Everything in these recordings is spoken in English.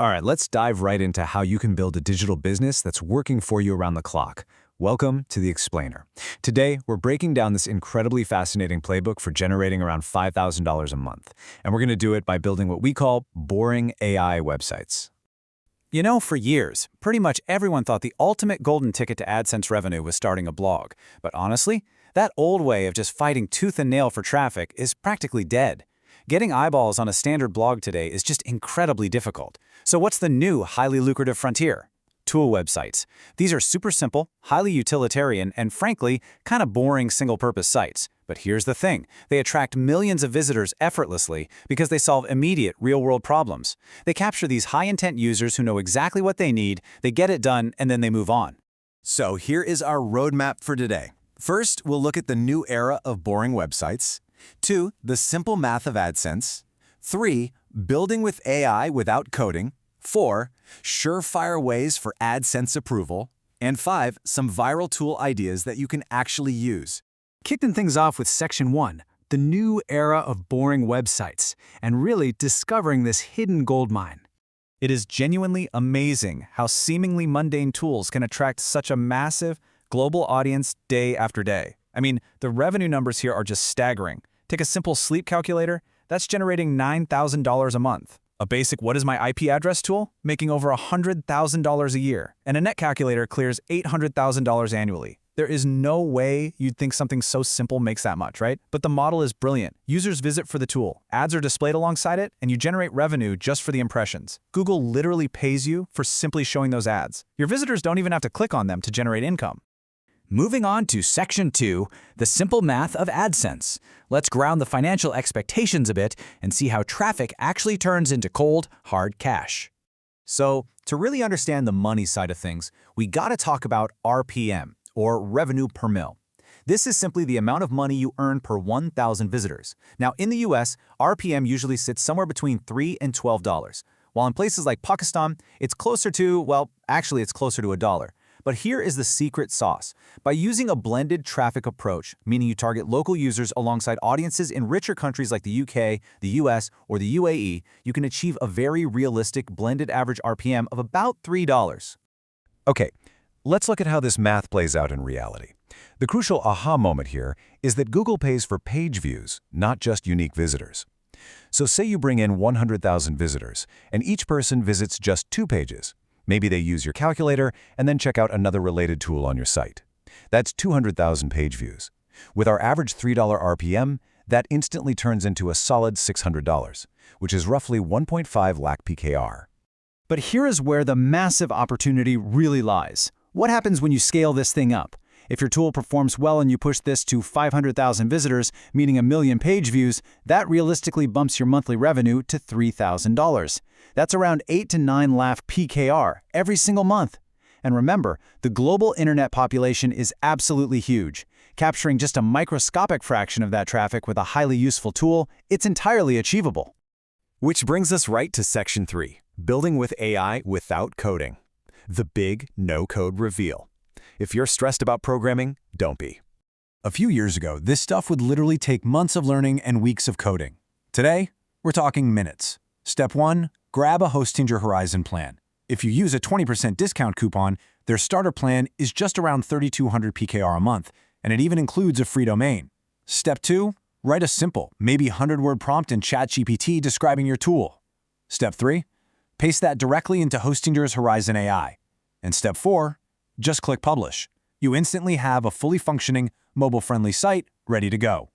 All right, let's dive right into how you can build a digital business that's working for you around the clock. Welcome to The Explainer. Today, we're breaking down this incredibly fascinating playbook for generating around $5,000 a month. And we're going to do it by building what we call boring AI websites. You know, for years, pretty much everyone thought the ultimate golden ticket to AdSense revenue was starting a blog. But honestly, that old way of just fighting tooth and nail for traffic is practically dead. Getting eyeballs on a standard blog today is just incredibly difficult. So what's the new, highly lucrative frontier? Tool websites. These are super simple, highly utilitarian, and frankly, kind of boring single-purpose sites. But here's the thing. They attract millions of visitors effortlessly because they solve immediate, real-world problems. They capture these high-intent users who know exactly what they need, they get it done, and then they move on. So here is our roadmap for today. First, we'll look at the new era of boring websites. 2, the simple math of AdSense. 3, building with AI without coding. 4, surefire ways for AdSense approval. And 5, some viral tool ideas that you can actually use. Kicking things off with Section 1, the new era of boring websites, and really discovering this hidden gold mine. It is genuinely amazing how seemingly mundane tools can attract such a massive, global audience day after day. I mean, the revenue numbers here are just staggering. Take a simple sleep calculator, that's generating $9,000 a month. A basic what is my IP address tool, making over $100,000 a year. And a net calculator clears $800,000 annually. There is no way you'd think something so simple makes that much, right? But the model is brilliant. Users visit for the tool, ads are displayed alongside it, and you generate revenue just for the impressions. Google literally pays you for simply showing those ads. Your visitors don't even have to click on them to generate income. Moving on to Section 2, the simple math of AdSense. Let's ground the financial expectations a bit and see how traffic actually turns into cold, hard cash. So, to really understand the money side of things, we gotta talk about RPM, or revenue per mil. This is simply the amount of money you earn per 1,000 visitors. Now, in the US, RPM usually sits somewhere between $3 and $12, while in places like Pakistan, it's closer to, well, actually it's closer to $1. But here is the secret sauce. By using a blended traffic approach, meaning you target local users alongside audiences in richer countries like the UK, the US, or the UAE, you can achieve a very realistic blended average RPM of about $3. Okay, let's look at how this math plays out in reality. The crucial aha moment here is that Google pays for page views, not just unique visitors. So say you bring in 100,000 visitors, and each person visits just 2 pages. Maybe they use your calculator and then check out another related tool on your site. That's 200,000 page views. With our average $3 RPM, that instantly turns into a solid $600, which is roughly 1.5 lakh PKR. But here is where the massive opportunity really lies. What happens when you scale this thing up? If your tool performs well and you push this to 500,000 visitors, meaning 1 million page views, that realistically bumps your monthly revenue to $3,000. That's around 8 to 9 lakh PKR every single month. And remember, the global internet population is absolutely huge. Capturing just a microscopic fraction of that traffic with a highly useful tool, it's entirely achievable. Which brings us right to Section 3, building with AI without coding. The big no-code reveal. If you're stressed about programming, don't be. A few years ago, this stuff would literally take months of learning and weeks of coding. Today, we're talking minutes. Step 1, grab a Hostinger Horizon plan. If you use a 20% discount coupon, their starter plan is just around 3,200 PKR a month, and it even includes a free domain. Step 2, write a simple, maybe 100-word prompt in ChatGPT describing your tool. Step 3, paste that directly into Hostinger's Horizon AI. And Step 4, just click Publish. You instantly have a fully functioning, mobile-friendly site ready to go.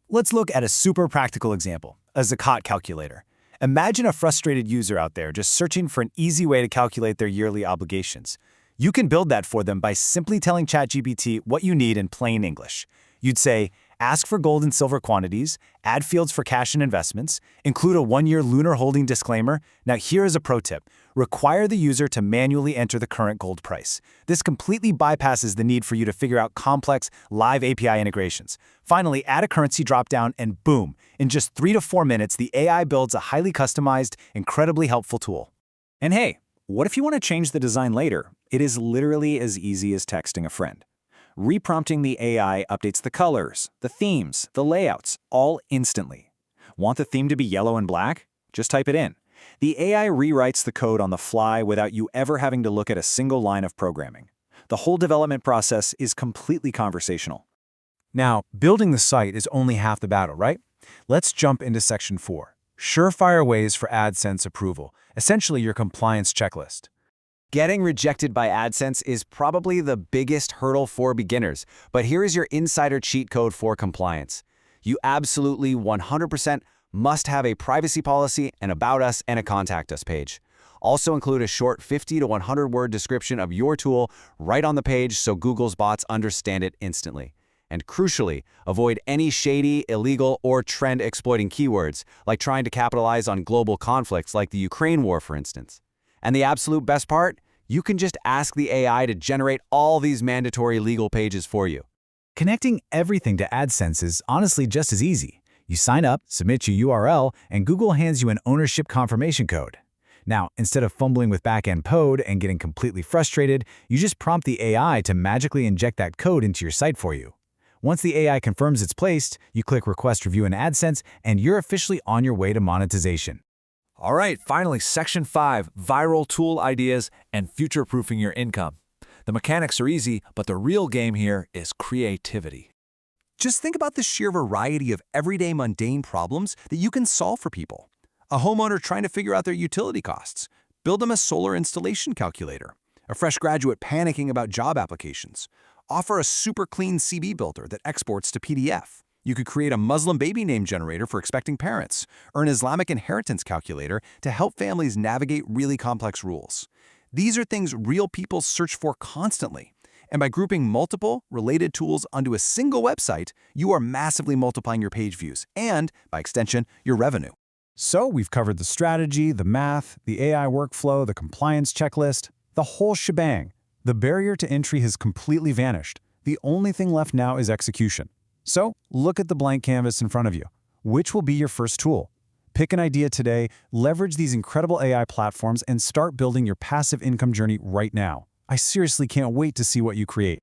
Let's look at a super practical example, a Zakat Calculator. Imagine a frustrated user out there just searching for an easy way to calculate their yearly obligations. You can build that for them by simply telling ChatGPT what you need in plain English. You'd say, ask for gold and silver quantities, add fields for cash and investments, include a 1-year lunar holding disclaimer. Now here is a pro tip. Require the user to manually enter the current gold price. This completely bypasses the need for you to figure out complex live API integrations. Finally, add a currency dropdown and boom, in just 3 to 4 minutes, the AI builds a highly customized, incredibly helpful tool. And hey, what if you want to change the design later? It is literally as easy as texting a friend. Reprompting the AI updates the colors, the themes, the layouts, all instantly. Want the theme to be yellow and black? Just type it in. The AI rewrites the code on the fly without you ever having to look at a single line of programming. The whole development process is completely conversational. Now, building the site is only half the battle, right? Let's jump into Section 4. Surefire ways for AdSense approval, essentially your compliance checklist. Getting rejected by AdSense is probably the biggest hurdle for beginners, but here is your insider cheat code for compliance. You absolutely 100% must have a privacy policy, an About Us, and a Contact Us page. Also include a short 50 to 100-word description of your tool right on the page so Google's bots understand it instantly. And crucially, avoid any shady, illegal, or trend-exploiting keywords, like trying to capitalize on global conflicts like the Ukraine war, for instance. And the absolute best part? You can just ask the AI to generate all these mandatory legal pages for you. Connecting everything to AdSense is honestly just as easy. You sign up, submit your URL, and Google hands you an ownership confirmation code. Now, instead of fumbling with back-end code and getting completely frustrated, you just prompt the AI to magically inject that code into your site for you. Once the AI confirms it's placed, you click Request Review in AdSense, and you're officially on your way to monetization. All right, finally, Section 5, viral tool ideas and future-proofing your income. The mechanics are easy, but the real game here is creativity. Just think about the sheer variety of everyday mundane problems that you can solve for people. A homeowner trying to figure out their utility costs. Build them a solar installation calculator. A fresh graduate panicking about job applications. Offer a super clean CB builder that exports to PDF. You could create a Muslim baby name generator for expecting parents, or an Islamic Inheritance Calculator to help families navigate really complex rules. These are things real people search for constantly. And by grouping multiple related tools onto a single website, you are massively multiplying your page views and, by extension, your revenue. So we've covered the strategy, the math, the AI workflow, the compliance checklist, the whole shebang. The barrier to entry has completely vanished. The only thing left now is execution. So look at the blank canvas in front of you. Which will be your first tool? Pick an idea today, leverage these incredible AI platforms, and start building your passive income journey right now. I seriously can't wait to see what you create.